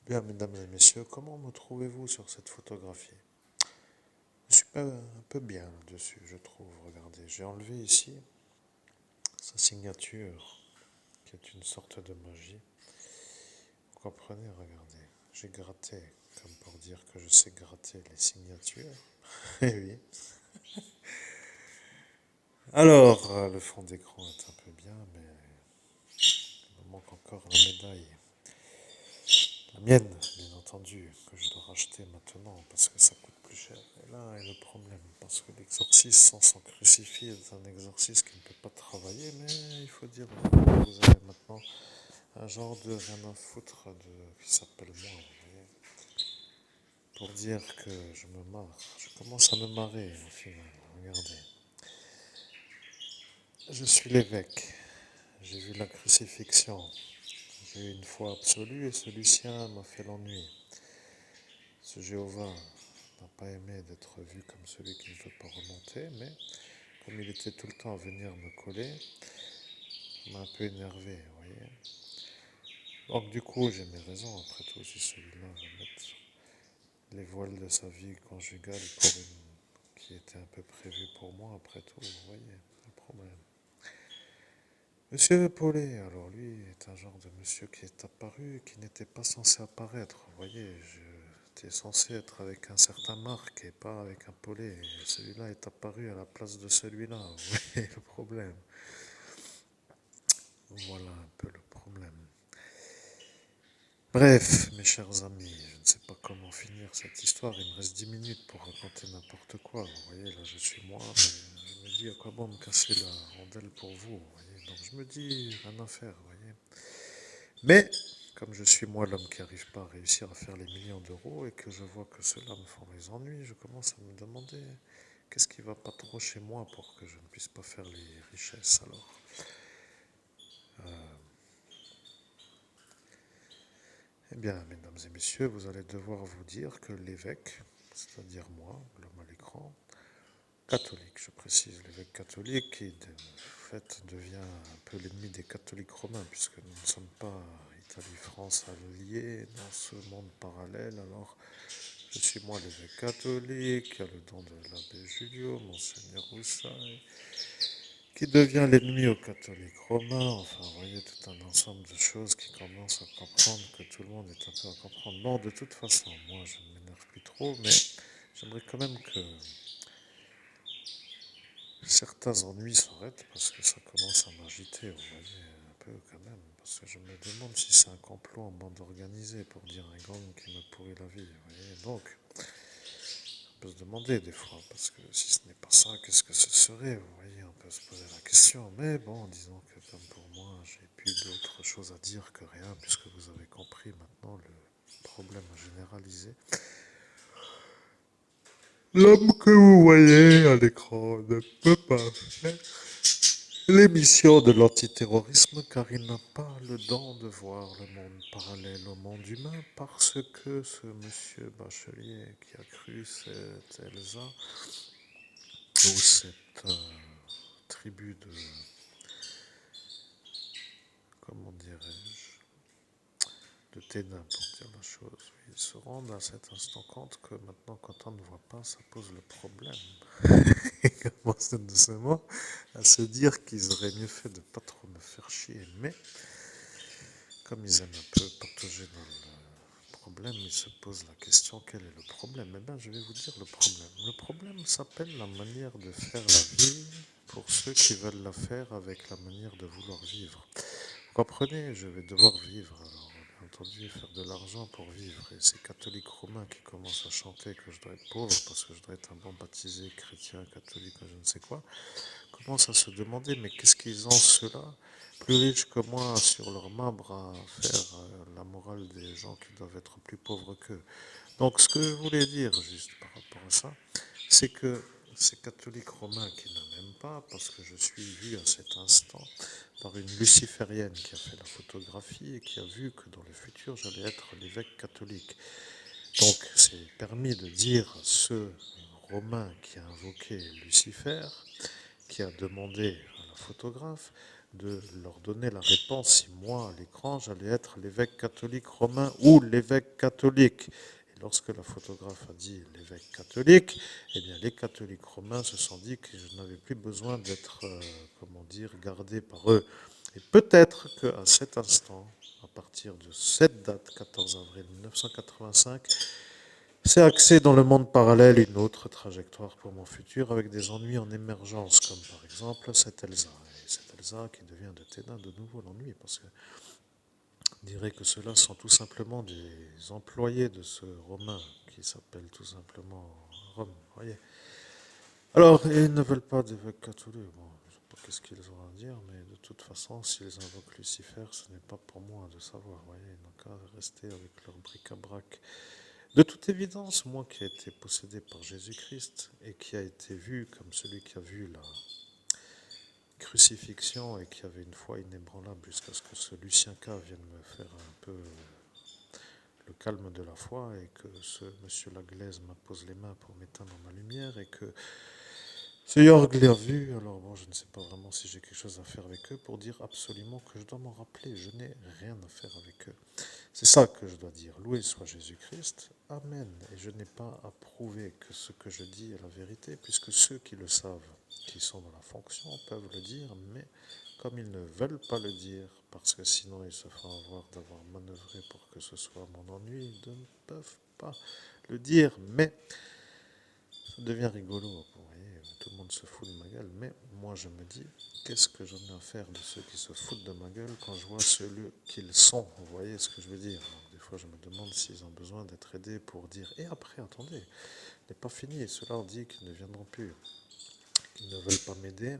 Bien, mesdames et messieurs, comment me trouvez-vous sur cette photographie? Je suis pas un peu bien dessus, je trouve. Regardez, j'ai enlevé ici sa signature, qui est une sorte de magie. Vous comprenez? Regardez, j'ai gratté, comme pour dire que je sais gratter les signatures. Eh oui. Alors, le fond d'écran est un peu bien, mais il me manque encore la médaille. La mienne, bien entendu, que je dois racheter maintenant parce que ça coûte plus cher. Et là est le problème, parce que l'exorcisme sans son crucifix est un exorcisme qui ne peut pas travailler, mais il faut dire que vous avez maintenant un genre de rien à foutre qui s'appelle moi, vous voyez, pour dire que je me marre. Je commence à me marrer au final, regardez. Je suis l'évêque, j'ai vu la crucifixion, j'ai eu une foi absolue et celui-ci m'a fait l'ennui. Ce Jéhovah n'a pas aimé d'être vu comme celui qui ne peut pas remonter, mais comme il était tout le temps à venir me coller, il m'a un peu énervé, vous voyez. Donc du coup, j'ai mes raisons, après tout, si celui-là veut mettre les voiles de sa vie conjugale pour une qui était un peu prévue pour moi, après tout, vous voyez, le problème. Monsieur Paulet, alors lui est un genre de monsieur qui est apparu, qui n'était pas censé apparaître, vous voyez, j'étais censé être avec un certain Marc et pas avec un Paulet, et celui-là est apparu à la place de celui-là, vous voyez le problème. Voilà un peu le problème. Bref, mes chers amis, je ne sais pas comment finir cette histoire. Il me reste 10 minutes pour raconter n'importe quoi. Vous voyez, là je suis moi, mais je me dis à quoi bon me casser la rondelle pour vous. Vous voyez. Donc je me dis rien à faire, vous voyez. Mais comme je suis moi l'homme qui n'arrive pas à réussir à faire les millions d'euros et que je vois que cela me font les ennuis, je commence à me demander qu'est-ce qui va pas trop chez moi pour que je ne puisse pas faire les richesses alors. Eh bien, mesdames et messieurs, vous allez devoir vous dire que l'évêque, c'est-à-dire moi, l'homme à l'écran, catholique, je précise, l'évêque catholique, qui de fait devient un peu l'ennemi des catholiques romains, puisque nous ne sommes pas Italie-France alliés dans ce monde parallèle. Alors, je suis moi l'évêque catholique, qui a le don de l'abbé Julio, monseigneur Roussaille, qui devient l'ennemi aux catholiques romains. Enfin, vous voyez, tout un ensemble de choses qui commencent à comprendre que tout le monde est un peu à comprendre. Bon, de toute façon, moi, je ne m'énerve plus trop, mais j'aimerais quand même que certains ennuis s'arrêtent parce que ça commence à m'agiter, vous voyez, un peu quand même. Parce que je me demande si c'est un complot en bande organisée pour dire un gang qui me pourrit la vie, vous voyez. Donc, on peut se demander des fois, parce que si ce n'est pas ça, qu'est-ce que ce serait? Vous voyez, on peut se poser la question. Mais bon, disons que comme pour moi, j'ai plus d'autres choses à dire que rien, puisque vous avez compris maintenant le problème généralisé. L'homme que vous voyez à l'écran ne peut pas faire l'émission de l'antiterrorisme car il n'a pas le don de voir le monde parallèle au monde humain parce que ce monsieur Bachelier qui a cru cette Elsa ou cette tribu de, comment dirais-je, de Ténin pour dire la chose. Ils se rendent à cet instant compte que maintenant quand on ne voit pas, ça pose le problème. Ils commencent doucement à se dire qu'ils auraient mieux fait de ne pas trop me faire chier. Mais comme ils aiment un peu patauger dans le problème, ils se posent la question quel est le problème? Eh bien, je vais vous dire le problème. Le problème s'appelle la manière de faire la vie pour ceux qui veulent la faire avec la manière de vouloir vivre. Vous comprenez? Je vais devoir vivre. Alors, bien entendu, faire de l'argent pour vivre. Et ces catholiques romains qui commencent à chanter que je dois être pauvre parce que je dois être un bon baptisé chrétien, catholique, je ne sais quoi, commencent à se demander mais qu'est-ce qu'ils ont ceux-là plus riches que moi sur leur marbre à faire la morale des gens qui doivent être plus pauvres qu'eux. Donc ce que je voulais dire juste par rapport à ça, c'est que ces catholiques romains qui ne m'aiment pas, parce que je suis vu à cet instant par une luciférienne qui a fait la photographie et qui a vu que dans le futur j'allais être l'évêque catholique. Donc c'est permis de dire à ce Romain qui a invoqué Lucifer, qui a demandé à la photographe de leur donner la réponse si moi, à l'écran, j'allais être l'évêque catholique romain ou l'évêque catholique. Et lorsque la photographe a dit l'évêque catholique, eh bien les catholiques romains se sont dit que je n'avais plus besoin d'être, comment dire, gardé par eux. Et peut-être qu'à cet instant, à partir de cette date, 14 avril 1985, c'est axé dans le monde parallèle une autre trajectoire pour mon futur avec des ennuis en émergence, comme par exemple cette Elsa. Et cette Elsa qui devient de Ténin de nouveau l'ennui, parce que on dirait que ceux-là sont tout simplement des employés de ce Romain qui s'appelle tout simplement Rome. Voyez. Alors, ils ne veulent pas d'évêque catholique. Bon, je ne sais pas qu'est-ce qu'ils ont à dire, mais de toute façon, s'ils invoquent Lucifer, ce n'est pas pour moi de savoir. Voyez, ils n'ont qu'à rester avec leur bric-à-brac. De toute évidence, moi qui ai été possédé par Jésus-Christ et qui a été vu comme celui qui a vu la crucifixion et qui avait une foi inébranlable jusqu'à ce que ce Lucien K vienne me faire un peu le calme de la foi et que ce monsieur Laglaise m'impose les mains pour m'éteindre ma lumière et que ce Yorg l'a vu, alors bon, je ne sais pas vraiment si j'ai quelque chose à faire avec eux pour dire absolument que je dois m'en rappeler, je n'ai rien à faire avec eux. C'est ça que je dois dire. Loué soit Jésus-Christ. Amen. Et je n'ai pas à prouver que ce que je dis est la vérité, puisque ceux qui le savent, qui sont dans la fonction, peuvent le dire, mais comme ils ne veulent pas le dire, parce que sinon ils se feront avoir d'avoir manœuvré pour que ce soit mon ennui, ils ne peuvent pas le dire. Mais ça devient rigolo, vous voyez, tout le monde se fout de ma gueule, mais moi je me dis, qu'est-ce que j'en ai à faire de ceux qui se foutent de ma gueule quand je vois ceux qu'ils sont, vous voyez ce que je veux dire. Alors, des fois je me demande s'ils ont besoin d'être aidés pour dire, et après, attendez, n'est pas fini, ceux-là ont dit qu'ils ne viendront plus, qu'ils ne veulent pas m'aider,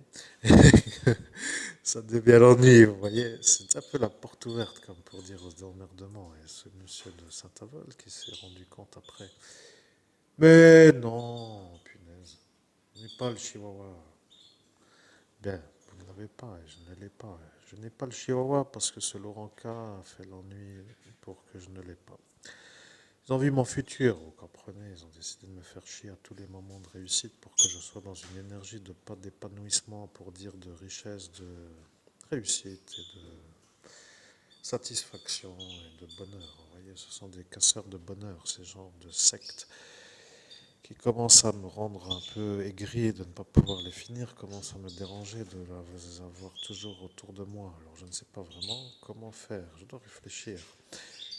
ça devient l'ennui, vous voyez, c'est un peu la porte ouverte, comme pour dire aux emmerdements, et ce monsieur de Saint-Avold qui s'est rendu compte après. Mais non, punaise. Je n'ai pas le chihuahua. Bien, vous ne l'avez pas, et je ne l'ai pas. Je n'ai pas le chihuahua parce que ce Laurent K a fait l'ennui pour que je ne l'ai pas. Ils ont vu mon futur, vous comprenez. Ils ont décidé de me faire chier à tous les moments de réussite pour que je sois dans une énergie de pas d'épanouissement, pour dire de richesse, de réussite et de satisfaction et de bonheur. Vous voyez, ce sont des casseurs de bonheur, ces genres de sectes qui commence à me rendre un peu aigri de ne pas pouvoir les finir, commence à me déranger de les avoir toujours autour de moi. Alors je ne sais pas vraiment comment faire, je dois réfléchir.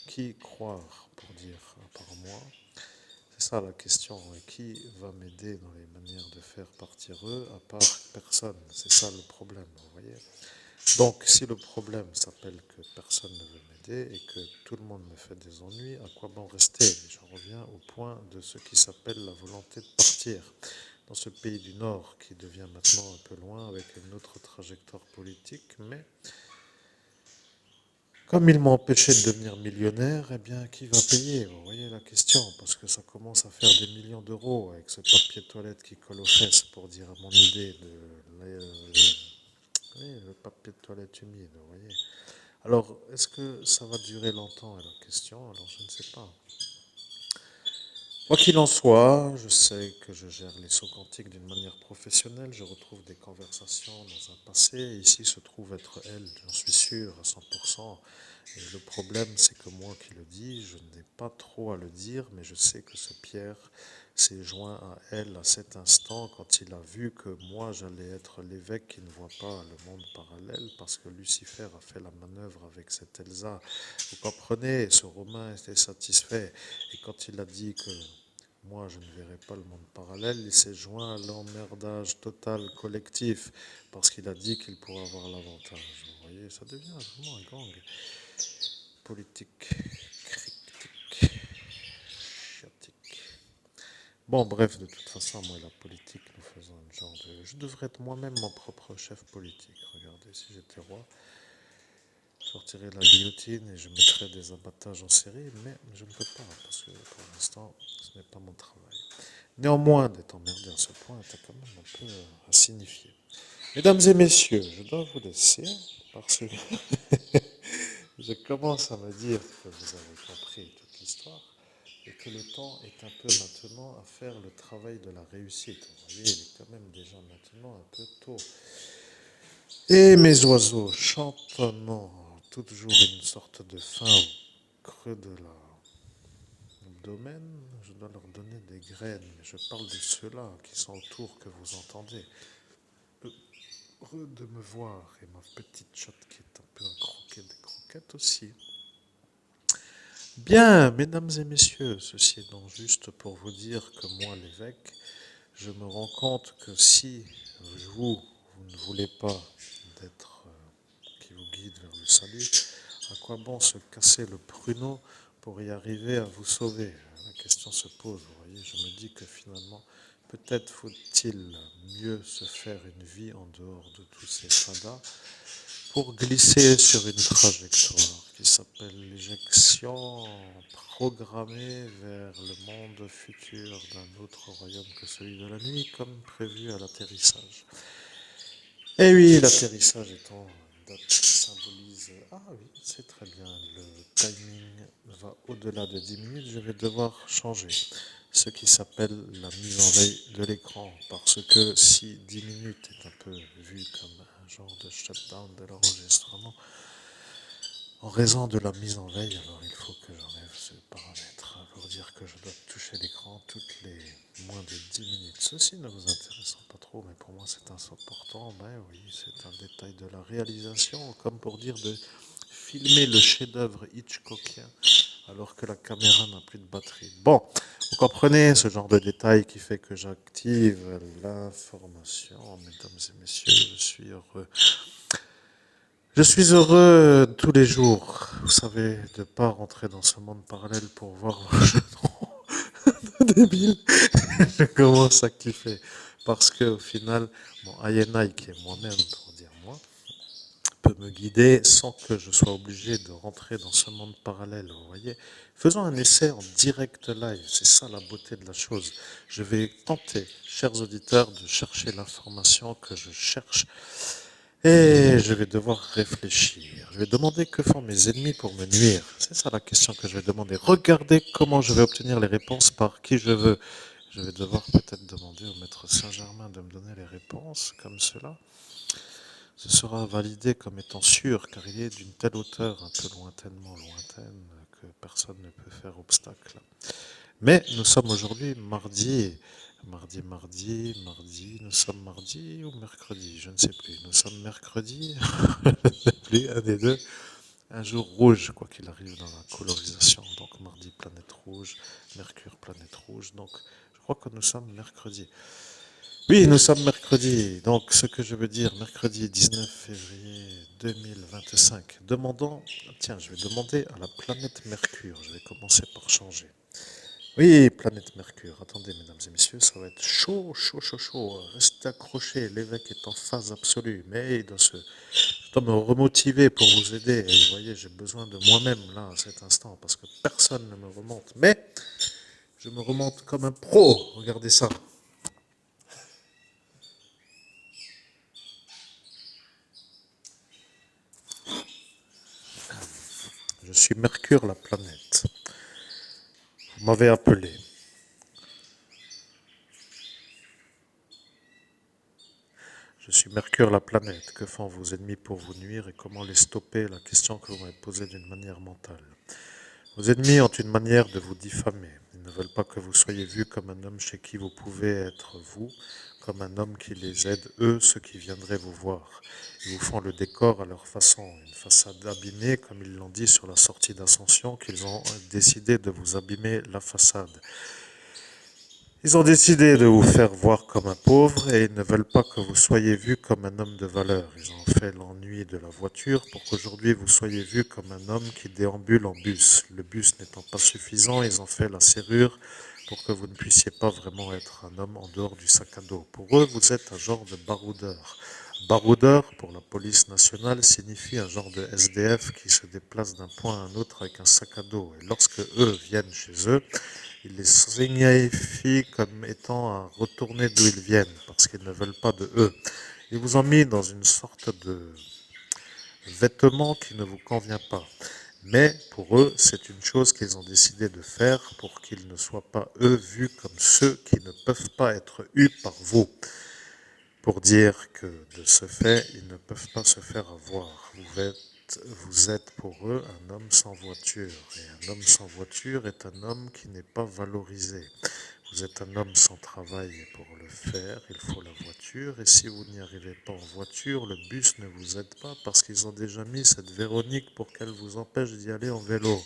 Qui croire pour dire à part moi? C'est ça la question. Et qui va m'aider dans les manières de faire partir eux à part personne? C'est ça le problème, vous voyez? Donc, si le problème s'appelle que personne ne veut m'aider et que tout le monde me fait des ennuis, à quoi bon rester? J'en reviens au point de ce qui s'appelle la volonté de partir dans ce pays du Nord qui devient maintenant un peu loin avec une autre trajectoire politique. Mais comme ils m'ont empêché de devenir millionnaire, eh bien, qui va payer? Vous voyez la question, parce que ça commence à faire des millions d'euros avec ce papier toilette qui colle aux fesses pour dire à mon idée oui, le papier de toilette humide, vous voyez. Alors, est-ce que ça va durer longtemps est la question. Alors, je ne sais pas. Quoi qu'il en soit, je sais que je gère les sauts quantiques d'une manière professionnelle. Je retrouve des conversations dans un passé. Et ici se trouve être elle, j'en suis sûr, à 100%. Et le problème, c'est que moi qui le dis, je n'ai pas trop à le dire, mais je sais que ce Pierre s'est joint à elle à cet instant quand il a vu que moi j'allais être l'évêque qui ne voit pas le monde parallèle parce que Lucifer a fait la manœuvre avec cette Elsa. Vous comprenez, ce Romain était satisfait. Et quand il a dit que moi je ne verrai pas le monde parallèle, il s'est joint à l'emmerdage total collectif parce qu'il a dit qu'il pourrait avoir l'avantage. Vous voyez, ça devient vraiment un gang politique, critique, chiatique. Bon, bref, de toute façon, moi, la politique, nous faisons un genre de... Je devrais être moi-même mon propre chef politique. Regardez, si j'étais roi, je sortirais la guillotine et je mettrais des abattages en série, mais je ne peux pas, parce que pour l'instant, ce n'est pas mon travail. Néanmoins, d'être emmerdé à ce point est quand même un peu à signifier. Mesdames et messieurs, je dois vous laisser, parce que je commence à me dire que vous avez compris toute l'histoire et que le temps est un peu maintenant à faire le travail de la réussite. Vous voyez, il est quand même déjà maintenant un peu tôt. Et mes oiseaux chantonnant toujours une sorte de fin au creux de l'abdomen, je dois leur donner des graines. Mais je parle de ceux-là qui sont autour, que vous entendez. Heureux de me voir, et ma petite chatte qui est un peu à croquer des croquettes aussi. Bien, mesdames et messieurs, ceci est donc juste pour vous dire que moi, l'évêque, je me rends compte que si vous ne voulez pas d'être qui vous guide vers le salut, à quoi bon se casser le pruneau pour y arriver à vous sauver? La question se pose, vous voyez, je me dis que finalement, peut-être faut-il mieux se faire une vie en dehors de tous ces fadas pour glisser sur une trajectoire qui s'appelle l'éjection programmée vers le monde futur d'un autre royaume que celui de la nuit, comme prévu à l'atterrissage. Et oui, l'atterrissage étant une date qui symbolise... Ah oui, c'est très bien, le timing va au-delà de 10 minutes, je vais devoir changer ce qui s'appelle la mise en veille de l'écran, parce que si 10 minutes est un peu vu comme un genre de shutdown de l'enregistrement, en raison de la mise en veille, alors il faut que j'enlève ce paramètre pour dire que je dois toucher l'écran toutes les moins de 10 minutes. Ceci ne vous intéresse pas trop, mais pour moi c'est important. Ben oui, c'est un détail de la réalisation, comme pour dire de filmer le chef-d'œuvre Hitchcockien alors que la caméra n'a plus de batterie. Bon, vous comprenez ce genre de détail qui fait que j'active l'information. Mesdames et messieurs, je suis heureux. Je suis heureux tous les jours, vous savez, de ne pas rentrer dans ce monde parallèle pour voir mon genou débile. Je commence à kiffer. Parce qu'au final, mon INI, qui est moi-même, pour dire moi, peut me guider sans que je sois obligé de rentrer dans ce monde parallèle. Vous voyez, faisons un essai en direct live. C'est ça la beauté de la chose. Je vais tenter, chers auditeurs, de chercher l'information que je cherche. Et je vais devoir réfléchir. Je vais demander que font mes ennemis pour me nuire. C'est ça la question que je vais demander. Regardez comment je vais obtenir les réponses par qui je veux. Je vais devoir peut-être demander au maître Saint-Germain de me donner les réponses comme cela. Ce sera validé comme étant sûr, car il est d'une telle hauteur, un peu lointainement lointaine, que personne ne peut faire obstacle. Mais nous sommes aujourd'hui mardi, nous sommes mardi ou mercredi, je ne sais plus. Nous sommes mercredi, je ne sais plus, un des deux. Un jour rouge, quoi qu'il arrive dans la colorisation. Donc mardi, planète rouge, Mercure, planète rouge. Donc je crois que nous sommes mercredi. Oui, nous sommes mercredi. Donc, ce que je veux dire, mercredi 19 février 2025. Demandons, tiens, je vais demander à la planète Mercure. Je vais commencer par changer. Oui, planète Mercure. Attendez, mesdames et messieurs, ça va être chaud, chaud, chaud, chaud. Restez accrochés. L'évêque est en phase absolue. Mais je dois me remotiver pour vous aider. Et vous voyez, j'ai besoin de moi-même là, à cet instant, parce que personne ne me remonte. Mais je me remonte comme un pro. Regardez ça. Je suis Mercure, la planète. Vous m'avez appelé. Je suis Mercure, la planète. Que font vos ennemis pour vous nuire et comment les stopper? La question que vous m'avez posée d'une manière mentale. Vos ennemis ont une manière de vous diffamer. Ils ne veulent pas que vous soyez vu comme un homme chez qui vous pouvez être vous, comme un homme qui les aide, eux, ceux qui viendraient vous voir. Ils vous font le décor à leur façon, une façade abîmée, comme ils l'ont dit sur la sortie d'Ascension, qu'ils ont décidé de vous abîmer la façade. Ils ont décidé de vous faire voir comme un pauvre et ils ne veulent pas que vous soyez vu comme un homme de valeur. Ils ont fait l'ennui de la voiture pour qu'aujourd'hui vous soyez vu comme un homme qui déambule en bus. Le bus n'étant pas suffisant, ils ont fait la serrure pour que vous ne puissiez pas vraiment être un homme en dehors du sac à dos. Pour eux, vous êtes un genre de baroudeur. Baroudeur, pour la police nationale, signifie un genre de SDF qui se déplace d'un point à un autre avec un sac à dos. Et lorsque eux viennent chez eux, ils les signifient comme étant à retourner d'où ils viennent, parce qu'ils ne veulent pas de eux. Ils vous ont mis dans une sorte de vêtement qui ne vous convient pas. Mais pour eux, c'est une chose qu'ils ont décidé de faire pour qu'ils ne soient pas, eux, vus comme ceux qui ne peuvent pas être eus par vous. pour dire que de ce fait, ils ne peuvent pas se faire avoir. Vous êtes pour eux un homme sans voiture. Et un homme sans voiture est un homme qui n'est pas valorisé. Vous êtes un homme sans travail et pour le faire, il faut la voiture. Et si vous n'y arrivez pas en voiture, le bus ne vous aide pas parce qu'ils ont déjà mis cette Véronique pour qu'elle vous empêche d'y aller en vélo.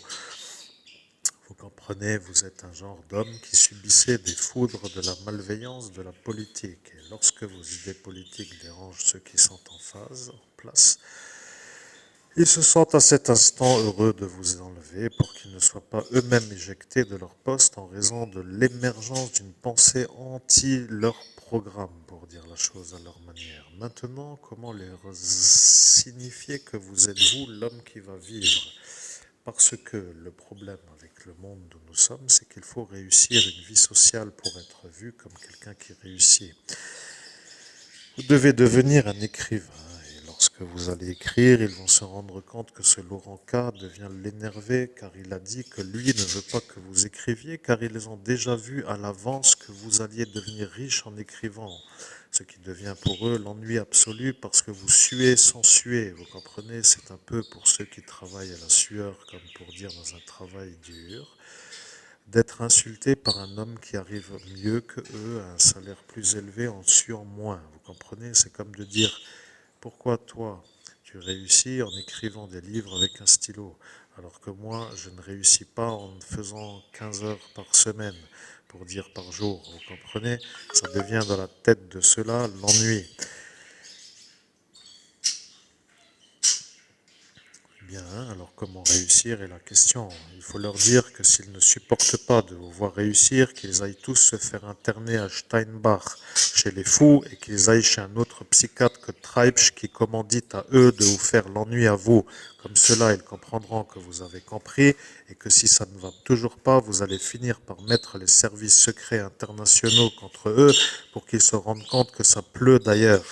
Vous comprenez, vous êtes un genre d'homme qui subissait des foudres de la malveillance de la politique. Et lorsque vos idées politiques dérangent ceux qui sont en phase, en place, ils se sentent à cet instant heureux de vous enlever pour qu'ils ne soient pas eux-mêmes éjectés de leur poste en raison de l'émergence d'une pensée anti leur programme, pour dire la chose à leur manière. Maintenant, comment leur signifier que vous êtes vous l'homme qui va vivre? Parce que le problème avec le monde où nous sommes, c'est qu'il faut réussir une vie sociale pour être vu comme quelqu'un qui réussit. Vous devez devenir un écrivain. Et lorsque vous allez écrire, ils vont se rendre compte que ce Laurent K devient l'énervé car il a dit que lui ne veut pas que vous écriviez car ils ont déjà vu à l'avance que vous alliez devenir riche en écrivant. Ce qui devient pour eux l'ennui absolu parce que vous suez sans suer. Vous comprenez, c'est un peu pour ceux qui travaillent à la sueur, comme pour dire dans un travail dur, d'être insulté par un homme qui arrive mieux que eux à un salaire plus élevé en suant moins. Vous comprenez, c'est comme de dire pourquoi toi tu réussis en écrivant des livres avec un stylo alors que moi je ne réussis pas en faisant 15 heures par semaine pour dire par jour. Vous comprenez, ça devient dans la tête de ceux-là l'ennui. Bien, alors comment réussir est la question. Il faut leur dire que s'ils ne supportent pas de vous voir réussir, qu'ils aillent tous se faire interner à Steinbach, chez les fous, et qu'ils aillent chez un autre psychiatre que Treibsch qui commandite à eux de vous faire l'ennui à vous. Comme cela, ils comprendront que vous avez compris et que si ça ne va toujours pas, vous allez finir par mettre les services secrets internationaux contre eux pour qu'ils se rendent compte que ça pleut d'ailleurs.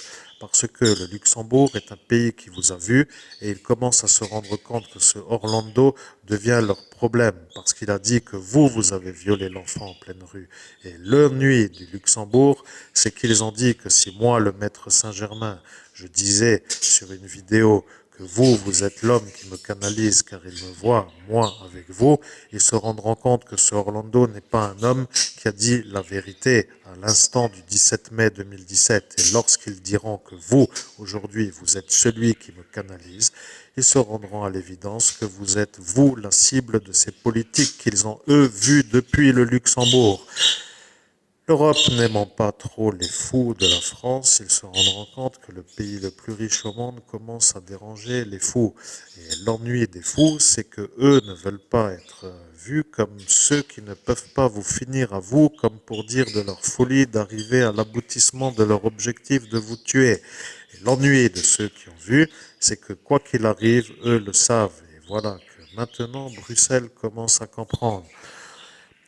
Parce que le Luxembourg est un pays qui vous a vu et ils commencent à se rendre compte que ce Orlando devient leur problème parce qu'il a dit que vous avez violé l'enfant en pleine rue. Et l'ennui du Luxembourg, c'est qu'ils ont dit que si moi, le maître Saint-Germain, je disais sur une vidéo que vous êtes l'homme qui me canalise car il me voit, moi, avec vous, ils se rendront compte que ce Orlando n'est pas un homme qui a dit la vérité à l'instant du 17 mai 2017. Et lorsqu'ils diront que vous, aujourd'hui, vous êtes celui qui me canalise, ils se rendront à l'évidence que vous êtes, vous, la cible de ces politiques qu'ils ont, eux, vues depuis le Luxembourg. L'Europe n'aimant pas trop les fous de la France, ils se rendront compte que le pays le plus riche au monde commence à déranger les fous. Et l'ennui des fous, c'est que eux ne veulent pas être vus comme ceux qui ne peuvent pas vous finir à vous, comme pour dire de leur folie d'arriver à l'aboutissement de leur objectif de vous tuer. Et l'ennui de ceux qui ont vu, c'est que quoi qu'il arrive, eux le savent. Et voilà que maintenant Bruxelles commence à comprendre.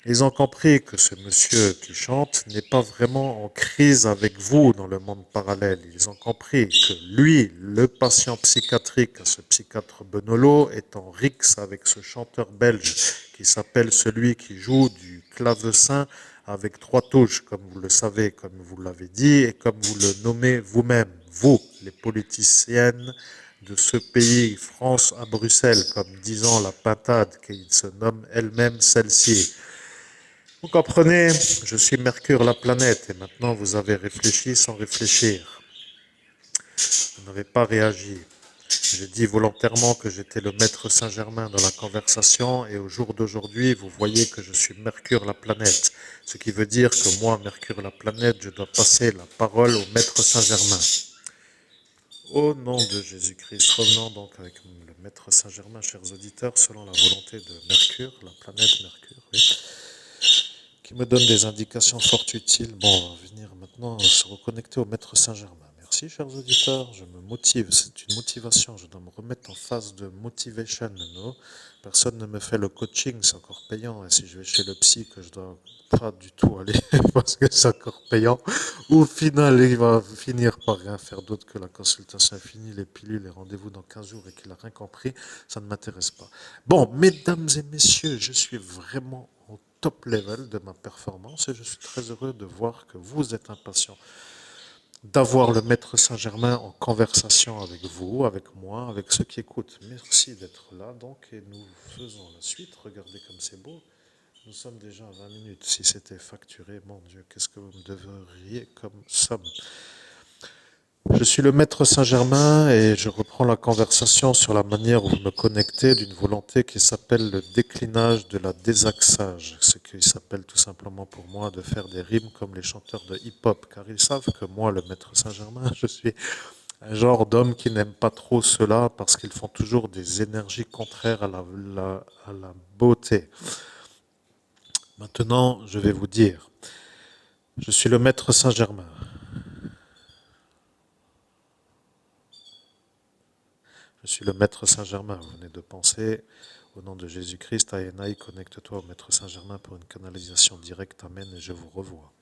Ils ont compris que ce monsieur qui chante n'est pas vraiment en crise avec vous dans le monde parallèle. Ils ont compris que lui, le patient psychiatrique, ce psychiatre Benolo, est en rixe avec ce chanteur belge qui s'appelle celui qui joue du clavecin avec 3 touches, comme vous le savez, comme vous l'avez dit et comme vous le nommez vous-même. Vous, les politiciennes de ce pays, France à Bruxelles, comme disant la pintade qu'il se nomme elle-même celle-ci. Vous comprenez, je suis Mercure, la planète, et maintenant vous avez réfléchi sans réfléchir. Vous n'avez pas réagi. J'ai dit volontairement que j'étais le maître Saint-Germain dans la conversation, et au jour d'aujourd'hui, vous voyez que je suis Mercure, la planète. Ce qui veut dire que moi, Mercure, la planète, je dois passer la parole au maître Saint-Germain. Au nom de Jésus-Christ, revenons donc avec le maître Saint-Germain, chers auditeurs, selon la volonté de Mercure, la planète Mercure. Oui, qui me donne des indications fort utiles. Bon, on va venir maintenant se reconnecter au maître Saint-Germain. Merci, chers auditeurs. Je me motive. C'est une motivation. Je dois me remettre en phase de motivation. No. Personne ne me fait le coaching. C'est encore payant. Et si je vais chez le psy, que je dois pas du tout aller parce que c'est encore payant, au final, il va finir par rien faire d'autre que la consultation infinie, les pilules, les rendez-vous dans 15 jours et qu'il n'a rien compris, ça ne m'intéresse pas. Bon, mesdames et messieurs, je suis vraiment au top level de ma performance et je suis très heureux de voir que vous êtes impatients. d'avoir le Maître Saint-Germain en conversation avec vous, avec moi, avec ceux qui écoutent. Merci d'être là, donc, et nous faisons la suite. Regardez comme c'est beau. Nous sommes déjà à 20 minutes. Si c'était facturé, mon Dieu, qu'est-ce que vous me devriez comme somme? Je suis le Maître Saint-Germain et je reprends la conversation sur la manière où vous me connectez d'une volonté qui s'appelle le déclinage de la désaxage, ce qui s'appelle tout simplement pour moi de faire des rimes comme les chanteurs de hip-hop, car ils savent que moi, le Maître Saint-Germain, je suis un genre d'homme qui n'aime pas trop cela parce qu'ils font toujours des énergies contraires à la beauté. Maintenant, je vais vous dire, je suis le Maître Saint-Germain. Je suis le Maître Saint-Germain. Vous venez de penser, au nom de Jésus-Christ, Aenaï, connecte-toi au Maître Saint-Germain pour une canalisation directe. Amen, et je vous revois.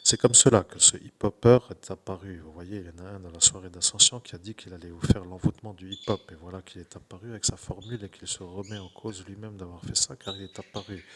C'est comme cela que ce hip-hopper est apparu. Vous voyez, il y en a un dans la soirée d'Ascension qui a dit qu'il allait vous faire l'envoûtement du hip-hop. Et voilà qu'il est apparu avec sa formule et qu'il se remet en cause lui-même d'avoir fait ça car il est apparu.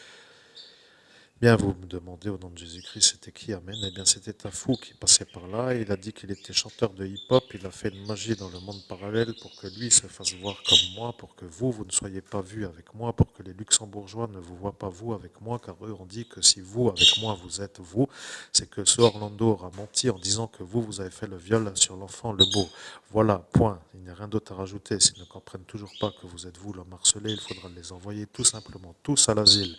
Bien, vous me demandez au nom de Jésus-Christ, c'était qui? Amen. Eh bien, c'était un fou qui passait par là. Il a dit qu'il était chanteur de hip-hop. Il a fait une magie dans le monde parallèle pour que lui se fasse voir comme moi, pour que vous ne soyez pas vus avec moi, pour que les Luxembourgeois ne vous voient pas vous avec moi, car eux ont dit que si vous, avec moi, vous êtes vous, c'est que ce Orlando aura menti en disant que vous avez fait le viol sur l'enfant le beau. Voilà, point. Il n'y a rien d'autre à rajouter. S'ils ne comprennent toujours pas que vous êtes vous l'homme harcelé, il faudra les envoyer tout simplement tous à l'asile.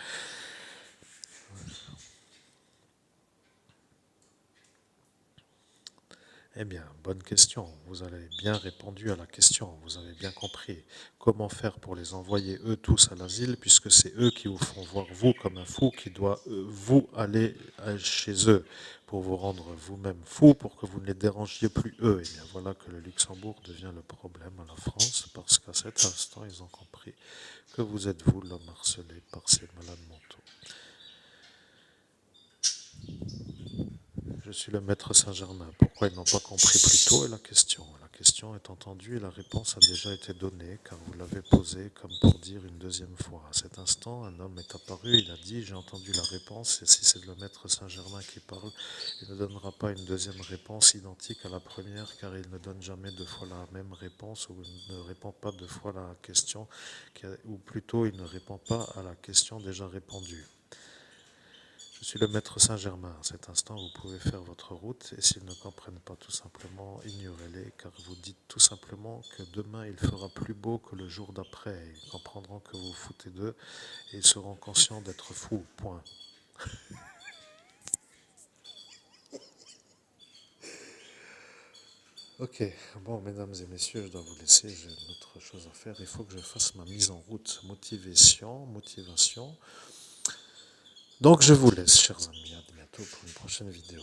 Eh bien, bonne question. Vous avez bien répondu à la question. Vous avez bien compris comment faire pour les envoyer eux tous à l'asile, puisque c'est eux qui vous font voir vous comme un fou qui doit vous aller chez eux pour vous rendre vous-même fou, pour que vous ne les dérangiez plus eux. Et bien voilà que le Luxembourg devient le problème à la France, parce qu'à cet instant, ils ont compris que vous êtes vous l'homme harcelé par ces malades mentaux. Je suis le Maître Saint-Germain. Pourquoi ils n'ont pas compris plus tôt est la question. La question est entendue et la réponse a déjà été donnée, car vous l'avez posée comme pour dire une deuxième fois. À cet instant, un homme est apparu, il a dit, j'ai entendu la réponse, et si c'est le Maître Saint-Germain qui parle, il ne donnera pas une deuxième réponse identique à la première, car il ne donne jamais deux fois la même réponse, ou il ne répond pas deux fois la question, ou plutôt il ne répond pas à la question déjà répondue. Je suis le Maître Saint-Germain. À cet instant, vous pouvez faire votre route et s'ils ne comprennent pas tout simplement, ignorez-les car vous dites tout simplement que demain il fera plus beau que le jour d'après. Ils comprendront que vous foutez d'eux et ils seront conscients d'être fous. Point. Ok, bon, mesdames et messieurs, je dois vous laisser, j'ai une autre chose à faire. Il faut que je fasse ma mise en route. Motivation. Donc je vous laisse, chers amis. À bientôt pour une prochaine vidéo.